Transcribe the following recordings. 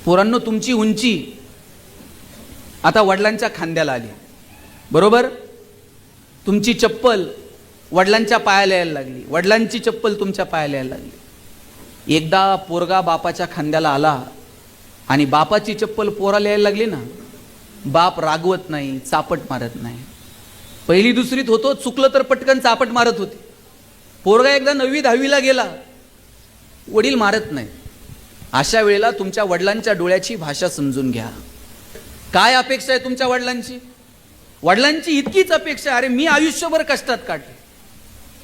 पोरांनो, तुमची उंची आता वडिलांच्या खांद्याला आली, बरोबर? तुमची चप्पल वडिलांच्या पायाला यायला लागली, वडिलांची चप्पल तुमच्या पायाला यायला लागली. एकदा पोरगा बापाच्या खांद्याला आला आणि बापाची चप्पल पोराला यायला लागली ना, बाप रागवत नाही, चापट मारत नाही. पहिली दुसरीत होतो, चुकलं तर पटकन चापट मारत होते. पोरगा एकदा 9वी 10वीला गेला, वडील मारत नाही. अशा वेळेला तुमच्या वडिलांच्या डोळ्याची भाषा समजून घ्या. काय अपेक्षा आहे तुमच्या वडिलांची? वडिलांची इतकीच अपेक्षा, अरे मी आयुष्यभर कष्टात काढले,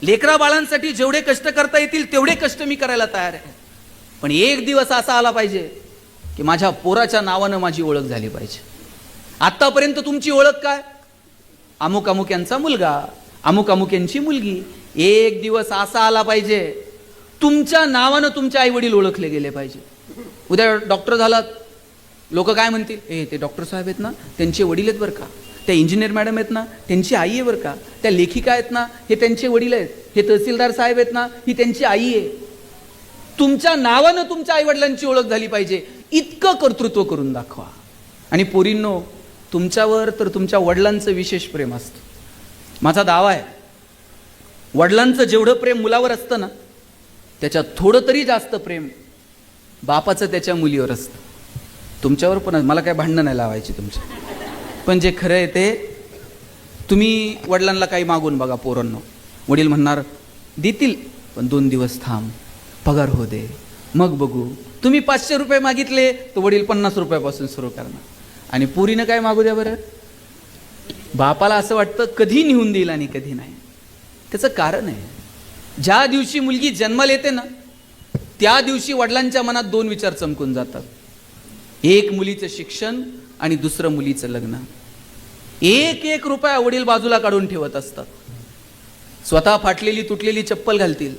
लेकरा बाळांसाठी जेवढे कष्ट करता येतील तेवढे कष्ट मी करायला तयार आहे, पण एक दिवस असा आला पाहिजे की माझ्या पोराच्या नावानं माझी ओळख झाली पाहिजे. आतापर्यंत तुमची ओळख काय? अमुक अमुक यांचा मुलगा, अमुक अमुक यांची मुलगी. एक दिवस असा आला पाहिजे तुमच्या नावानं तुमचे आई वडील ओळखले गेले पाहिजे. उद्या डॉक्टर झालात, लोक काय म्हणतील? ते डॉक्टर साहेब आहेत ना, त्यांचे वडील आहेत बरं का. त्या इंजिनियर मॅडम आहेत ना, त्यांची आई आहे बरं का. त्या लेखिका आहेत ना, हे त्यांचे वडील आहेत. हे तहसीलदार साहेब आहेत ना, ही त्यांची आई आहे. तुमच्या नावानं तुमच्या आई वडिलांची ओळख झाली पाहिजे, इतकं कर्तृत्व करून दाखवा. आणि पोरींनो, तुमच्यावर तर तुमच्या वडिलांचं विशेष प्रेम असतं. माझा दावा आहे, वडिलांचं जेवढं प्रेम मुलावर असतं ना, त्याच्यात थोडं तरी जास्त प्रेम बापाचं त्याच्या मुलीवर असतं. तुमच्यावर पण. मला काय भांडणं नाही लावायची तुमच्या, पण जे खरं आहे ते, तुम्ही वडिलांना काही मागून बघा पोरांनो. वडील म्हणणार देतील, पण 2 दिवस थांब, पगार हो दे, मग बघू. तुम्ही 500 रुपये मागितले तर वडील 50 रुपयापासून सुरू करणार. आणि पोरीनं काय मागू द्या बरं? बापाला असं वाटतं कधी निघून देईल आणि कधी नाही. त्याचं कारण आहे, ज्या दिवशी मुलगी जन्माला येते ना, त्या दिवशी वडिलांच्या मनात 2 विचार चमकून जातात. एक मुलीचं शिक्षण आणि दुसरं मुलीचं लग्न. 1-1 रुपया वडील बाजूला काढून ठेवत असतात. स्वतः फाटलेली तुटलेली चप्पल घालतील,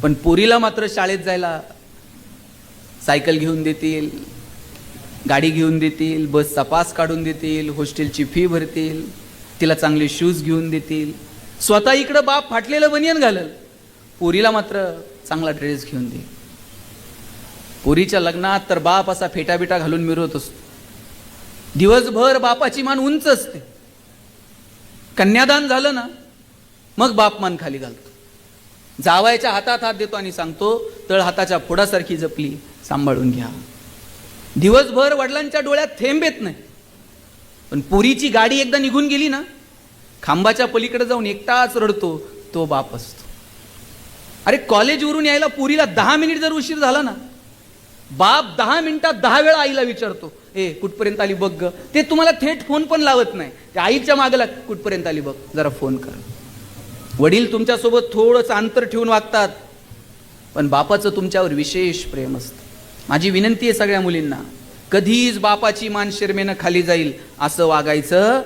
पण पोरीला मात्र शाळेत जायला सायकल घेऊन देतील, गाडी घेऊन देतील, बसचा पास काढून देतील, हॉस्टेलची फी भरतील, तिला चांगले शूज घेऊन देतील. स्वतः इकडं बाप फाटलेलं बनियन घालल, पोरीला मात्र चांगला ड्रेस घेऊन देईल. पोरीच्या लग्नात तर बाप असा फेटाबिटा घालून मिरवत असतो. दिवसभर बापाची मान उंच असते. कन्यादान झालं ना, मग बाप मान खाली घालतो. जावयाच्या हातात हात देतो आणि सांगतो, तळ हाताच्या फोडासारखी जपली, सांभाळून घ्या. दिवसभर वडिलांच्या डोळ्यात थेंब येत नाही, पण पोरीची गाडी एकदा निघून गेली ना, खांबाच्या पलीकडे जाऊन एकटाच रडतो तो बाप असतो. अरे कॉलेजवरून यायला पोरीला 10 मिनिट जर उशीर झाला ना, बाप 10 मिनिटात 10 वेळा आईला विचारतो, कुठपर्यंत आली बघ ग. ते तुम्हाला थेट फोन पण लावत नाही, त्या आईच्या मागला कुठपर्यंत आली बघ, जरा फोन कर. वडील तुमच्यासोबत थोडंसं अंतर ठेवून वागतात, पण बापाचं तुमच्यावर विशेष प्रेम असतं. माझी विनंती आहे सगळ्या मुलींना, कधीच बापाची मान शिरमेनं खाली जाईल असं वागायचं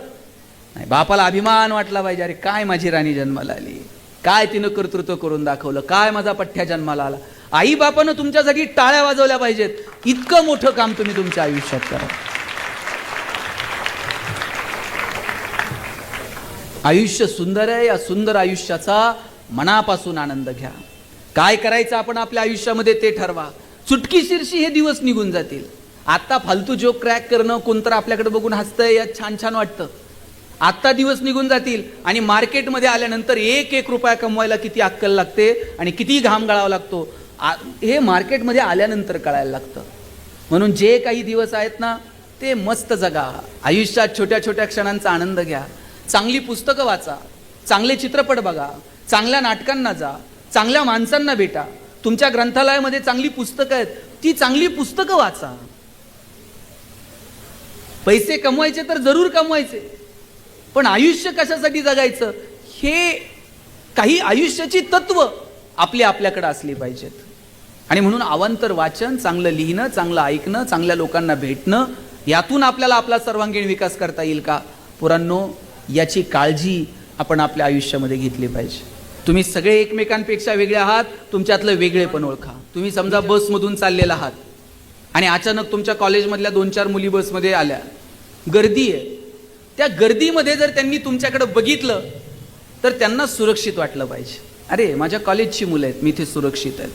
नाही. बापाला अभिमान वाटला पाहिजे, अरे काय माझी राणी जन्माला आली, काय तिनं कर्तृत्व करून दाखवलं, काय माझा पठ्ठ्या जन्माला आला. आई बापानं तुमच्यासाठी टाळ्या वाजवल्या पाहिजेत. इतकं मोठं काम तुम्ही तुमच्या आयुष्यात करा. आयुष्य सुंदर आहे, या सुंदर आयुष्याचा मनापासून आनंद घ्या. काय करायचं आपण आपल्या आयुष्यामध्ये ते ठरवा. चुटकीशीरशी हे दिवस निघून जातील. आता फालतू जोक क्रॅक करणं, कोणतर आपल्याकडे बघून हसतंय, यात छान छान वाटतं. आत्ता दिवस निघून जातील आणि मार्केटमध्ये आल्यानंतर 1-1 रुपया कमवायला किती अक्कल लागते आणि किती घाम गळावा लागतो, हे मार्केटमध्ये आल्यानंतर कळायला लागतं. म्हणून जे काही दिवस आहेत ना, ते मस्त जगा. आयुष्यात छोट्या छोट्या क्षणांचा आनंद घ्या. चांगली पुस्तकं वाचा, चांगले चित्रपट बघा, चांगल्या नाटकांना जा, चांगल्या माणसांना भेटा. तुमच्या ग्रंथालयामध्ये चांगली पुस्तकं आहेत, ती चांगली पुस्तकं वाचा. पैसे कमवायचे तर जरूर कमवायचे, पण आयुष्य कशासाठी जगायचं, हे काही आयुष्याची तत्व आपल्याकडे असली पाहिजेत. आणि म्हणून अवांतर वाचन, चांगलं लिहिणं, चांगलं ऐकणं, चांगल्या लोकांना भेटणं, यातून आपल्याला आपला सर्वांगीण विकास करता येईल का पोरांनो, याची काळजी आपण आपल्या आयुष्यामध्ये घेतली पाहिजे. तुम्ही सगळे एकमेकांपेक्षा वेगळे आहात, तुमच्यातलं वेगळेपण ओळखा. तुम्ही समजा बसमधून चाललेला आहात आणि अचानक तुमच्या कॉलेजमधल्या 2-4 मुली बसमध्ये आल्या, गर्दी आहे. त्या गर्दीमध्ये जर त्यांनी तुमच्याकडे बघितलं तर त्यांना सुरक्षित वाटलं पाहिजे. अरे माझ्या कॉलेजची मुलं आहेत, मी इथे सुरक्षित आहे.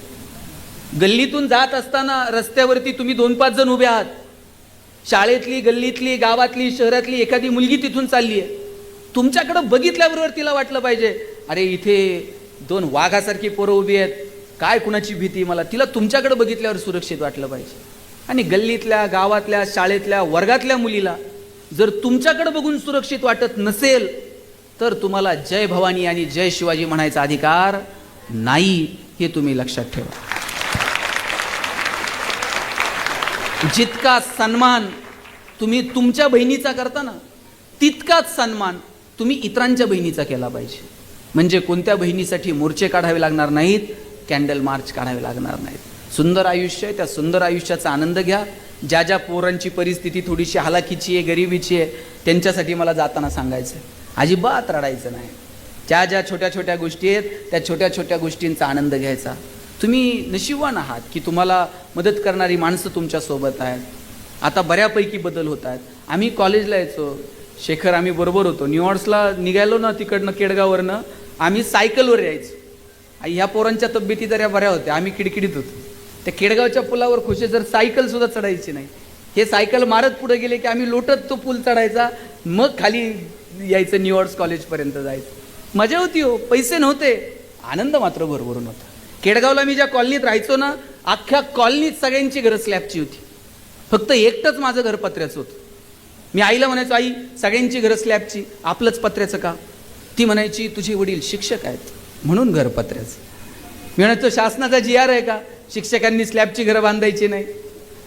गल्लीतून जात असताना रस्त्यावरती तुम्ही 2-5 जण उभे आहात. शाळेतली, गल्लीतली, गावातली, शहरातली एखादी मुलगी तिथून चालली आहे. तुमच्याकडे बघितल्याबरोबर तिला वाटलं पाहिजे, अरे इथे 2 वाघासारखी पोरं उभी आहेत, काय कुणाची भीती मला. तिला तुमच्याकडे बघितल्यावर सुरक्षित वाटलं पाहिजे. आणि गल्लीतल्या, गावातल्या, शाळेतल्या, वर्गातल्या मुलीला जर तुमच्याकडे बघून सुरक्षित वाटत नसेल तर तुम्हाला जय भवानी आणि जय शिवाजी म्हणायचा अधिकार नाही, हे तुम्ही लक्षात ठेवा. जितका सन्मान तुम्ही तुमच्या बहिणीचा करता ना, तितकाच सन्मान तुम्ही इतरांच्या बहिणीचा केला पाहिजे. म्हणजे कोणत्या बहिणीसाठी मोर्चे काढावे लागणार नाहीत, कॅन्डल मार्च काढावे लागणार नाहीत. सुंदर आयुष्य आहे, त्या सुंदर आयुष्याचा आनंद घ्या. ज्या ज्या पोरांची परिस्थिती थोडीशी हालाखीची आहे, गरिबीची आहे, त्यांच्यासाठी मला जाताना सांगायचं आहे, अजिबात रडायचं नाही. ज्या ज्या छोट्या छोट्या गोष्टी आहेत त्या छोट्या छोट्या गोष्टींचा आनंद घ्यायचा. तुम्ही नशीबवान आहात की तुम्हाला मदत करणारी माणसं तुमच्यासोबत आहेत. आता बऱ्यापैकी बदल होत आहेत. आम्ही कॉलेजला यायचो, शेखर आम्ही बरोबर होतो, न्यूयॉर्क्सला निघालो ना तिकडनं केडगाववरनं, आम्ही सायकलवर यायचो. ह्या पोरांच्या तब्येती जरा बऱ्या होत्या, आम्ही किडकिडीत होतो. त्या केडगावच्या पुलावर खुशे जर सायकलसुद्धा चढायची नाही. हे सायकल मारत पुढे गेले की आम्ही लोटत तो पूल चढायचा, मग खाली यायचं, न्यूयॉर्क्स कॉलेजपर्यंत जायचं. मजा होती हो, पैसे नव्हते, आनंद मात्र भरभरून होता. केडगावला मी ज्या कॉलनीत राहायचो ना, अख्ख्या कॉलनीत सगळ्यांची घरं स्लॅबची होती, फक्त एकटंच माझं घर पत्र्याचं होतं. मी आईला म्हणायचो, आई सगळ्यांची घरं स्लॅबची, आपलंच पत्र्याचं का? ती म्हणायची, तुझे वडील शिक्षक आहेत म्हणून घर पत्र्याचं. मी म्हणायचो, शासनाचा GR आहे का शिक्षकांनी स्लॅबची घरं बांधायची नाही?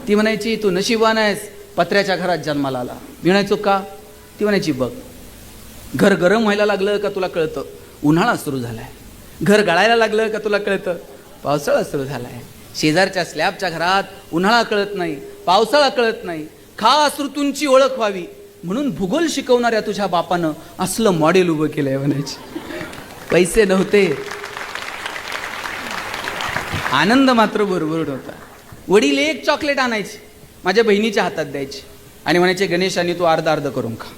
ती म्हणायची, तू नशीबवान आहेस, पत्र्याच्या घरात जन्माला आला. मी म्हणायचो, का? ती म्हणायची, बघ घर गरम व्हायला लागलं का तुला कळतं उन्हाळा सुरू झालाय, घर गळायला लागलं का तुला कळतं पावसाळा सुरू झालाय. शेजारच्या स्लॅबच्या घरात उन्हाळा कळत नाही, पावसाळा कळत नाही. खास ऋतूंची ओळख व्हावी म्हणून भूगोल शिकवणाऱ्या तुझ्या बापानं असलं मॉडेल उभं केलंय म्हणायची. पैसे नव्हते, आनंद मात्र भरभरून होता. वडील एक चॉकलेट आणायचे, माझ्या बहिणीच्या हातात द्यायचे आणि म्हणायचे, गणेशाने तू अर्ध अर्ध करून खा.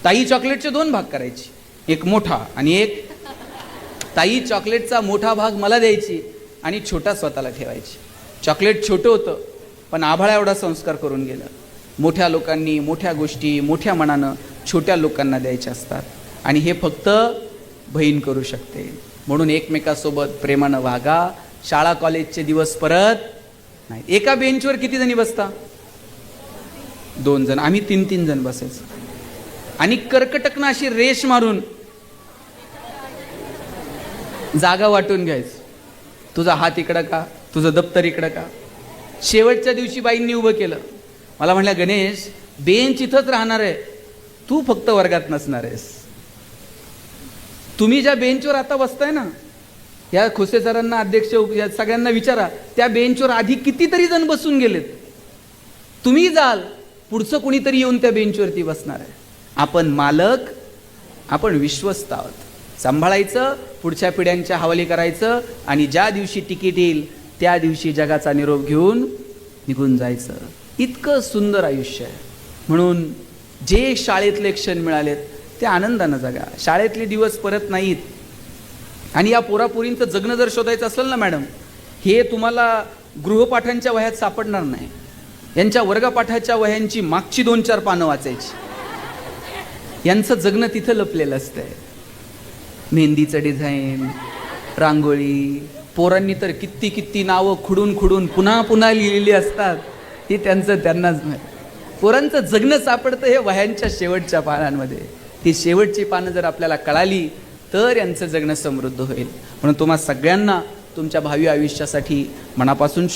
ताई चॉकलेटचे 2 भाग करायची, एक मोठा आणि एक. ताई चॉकलेटचा मोठा भाग मला द्यायची आणि छोटा स्वतःला ठेवायची. चॉकलेट छोटं होतं पण आभाळा एवढा संस्कार करून गेलं. मोठ्या लोकांनी मोठ्या गोष्टी मोठ्या मनानं छोट्या लोकांना द्यायच्या असतात आणि हे फक्त बहीण करू शकते. म्हणून एकमेकासोबत प्रेमानं वागा. शाळा कॉलेजचे दिवस परत नाही. एका बेंचवर किती जणी बसता? 2 जण. आम्ही 3-3 जण बसायचो आणि कर्कटकनं अशी रेष मारून जागा वाटून घ्यायचं. तुझा हात इकडं का, तुझं दप्तर इकडं का. शेवटच्या दिवशी बाईंनी उभं केलं. मला म्हटलं, गणेश बेंच इथंच राहणार आहे, तू फक्त वर्गात नसणार आहेस. तुम्ही ज्या बेंचवर आता बसताय ना, या खोसे सरांना, अध्यक्ष, या सगळ्यांना विचारा, त्या बेंचवर आधी कितीतरी जण बसून गेलेत. तुम्ही जाल, पुढचं कुणीतरी येऊन त्या बेंचवरती बसणार आहे. आपण मालक, आपण विश्वस्त आहोत. सांभाळायचं, पुढच्या पिढ्यांच्या हवाली करायचं आणि ज्या दिवशी तिकीट येईल त्या दिवशी जगाचा निरोप घेऊन निघून जायचं. इतकं सुंदर आयुष्य आहे. म्हणून जे शाळेतले क्षण मिळालेत ते आनंदानं जगा. शाळेतले दिवस परत नाहीत. आणि या पोरापोरींचं जगणं जर शोधायचं असेल ना मॅडम, हे तुम्हाला गृहपाठांच्या वह्यात सापडणार नाही. यांच्या वर्गपाठाच्या वह्यांची मागची 2-4 पानं वाचायची. यांचं जगणं तिथं लपलेलं असतंय. मेहंदीचं डिझाईन, रांगोळी, पोरांनी तर किती किती नावं खुडून खुडून पुन्हा पुन्हा लिहिलेली असतात. ही त्यांनाच नाही. पोरांचं जगणं सापडतं हे वह्यांच्या शेवटच्या पानांमध्ये. ती शेवटची पानं जर आपल्याला कळाली तर यांचं जगणं समृद्ध होईल. म्हणून तुम्हा सगळ्यांना तुमच्या भावी आयुष्यासाठी मनापासून